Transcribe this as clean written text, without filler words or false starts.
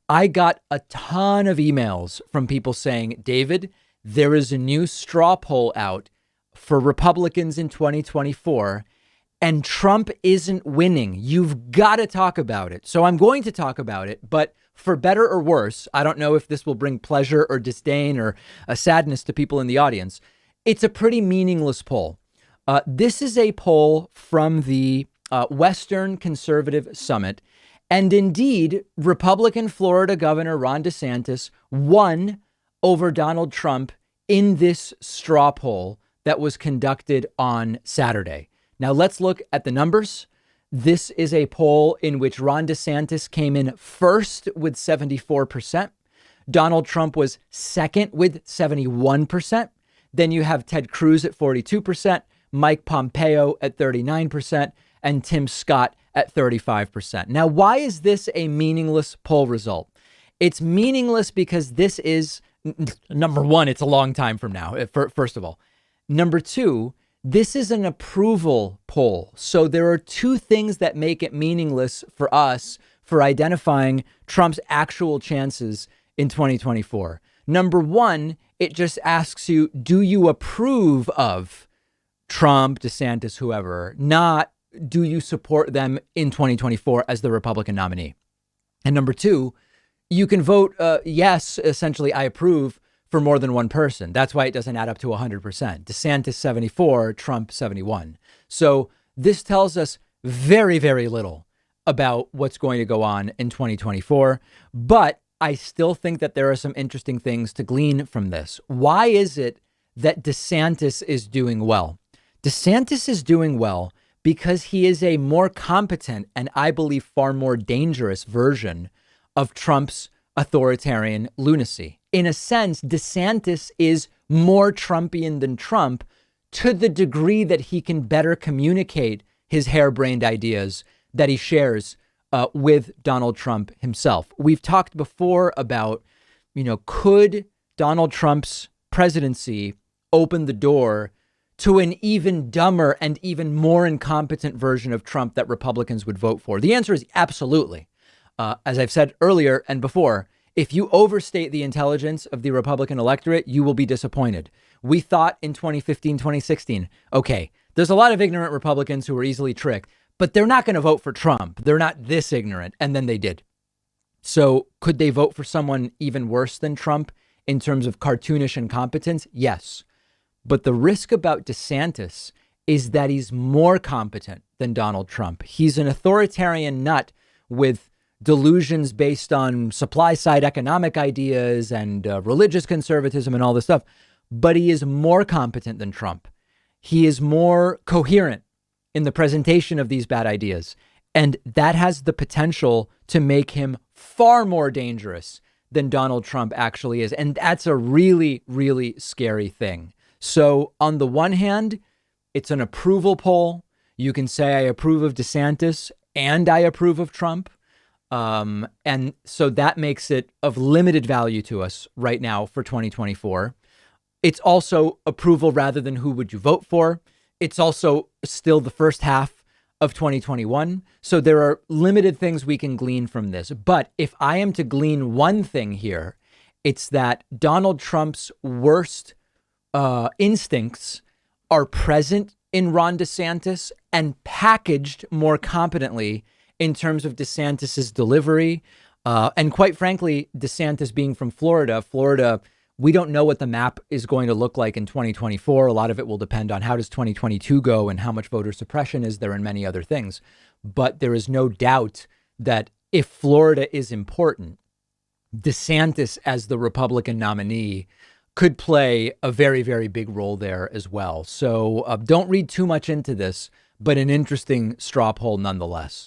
I got a ton of emails from people saying, David, there is a new straw poll out for Republicans in 2024, and Trump isn't winning. You've got to talk about it. So I'm going to talk about it, but for better or worse, I don't know if this will bring pleasure or disdain or a sadness to people in the audience. It's a pretty meaningless poll. This is a poll from the Western Conservative Summit. And indeed, Republican Florida Governor Ron DeSantis won over Donald Trump in this straw poll that was conducted on Saturday. Now, let's look at the numbers. This is a poll in which Ron DeSantis came in first with 74%. Donald Trump was second with 71%. Then you have Ted Cruz at 42%, Mike Pompeo at 39%, and Tim Scott at 35%. Now, why is this a meaningless poll result? It's meaningless because this is, number one, it's a long time from now, first of all. Number two, this is an approval poll. So there are two things that make it meaningless for us for identifying Trump's actual chances in 2024. Number one, it just asks you, do you approve of Trump, DeSantis, whoever, not do you support them in 2024 as the Republican nominee? And number two, you can vote yes, essentially, I approve for more than one person. That's why it doesn't add up to 100%. DeSantis 74, Trump 71. So this tells us very, very little about what's going to go on in 2024. But I still think that there are some interesting things to glean from this. Why is it that DeSantis is doing well? DeSantis is doing well because he is a more competent and I believe far more dangerous version of Trump's authoritarian lunacy. In a sense, DeSantis is more Trumpian than Trump to the degree that he can better communicate his harebrained ideas that he shares with Donald Trump himself. We've talked before about, could Donald Trump's presidency open the door to an even dumber and even more incompetent version of Trump that Republicans would vote for? The answer is absolutely. As I've said earlier and before, if you overstate the intelligence of the Republican electorate, you will be disappointed. We thought in 2015, 2016, okay, there's a lot of ignorant Republicans who are easily tricked, but they're not going to vote for Trump. They're not this ignorant. And then they did. So could they vote for someone even worse than Trump in terms of cartoonish incompetence? Yes. But the risk about DeSantis is that he's more competent than Donald Trump. He's an authoritarian nut with delusions based on supply side economic ideas and religious conservatism and all this stuff. But he is more competent than Trump. He is more coherent in the presentation of these bad ideas. And that has the potential to make him far more dangerous than Donald Trump actually is. And that's a really, really scary thing. So on the one hand, it's an approval poll. You can say I approve of DeSantis and I approve of Trump. And so that makes it of limited value to us right now for 2024. It's also approval rather than who would you vote for. It's also still the first half of 2021. So there are limited things we can glean from this. But if I am to glean one thing here, it's that Donald Trump's worst instincts are present in Ron DeSantis and packaged more competently in terms of DeSantis's delivery. And quite frankly, DeSantis being from Florida, we don't know what the map is going to look like in 2024. A lot of it will depend on how does 2022 go and how much voter suppression is there and many other things. But there is no doubt that if Florida is important, DeSantis as the Republican nominee could play a very, very big role there as well. So don't read too much into this, but an interesting straw poll nonetheless.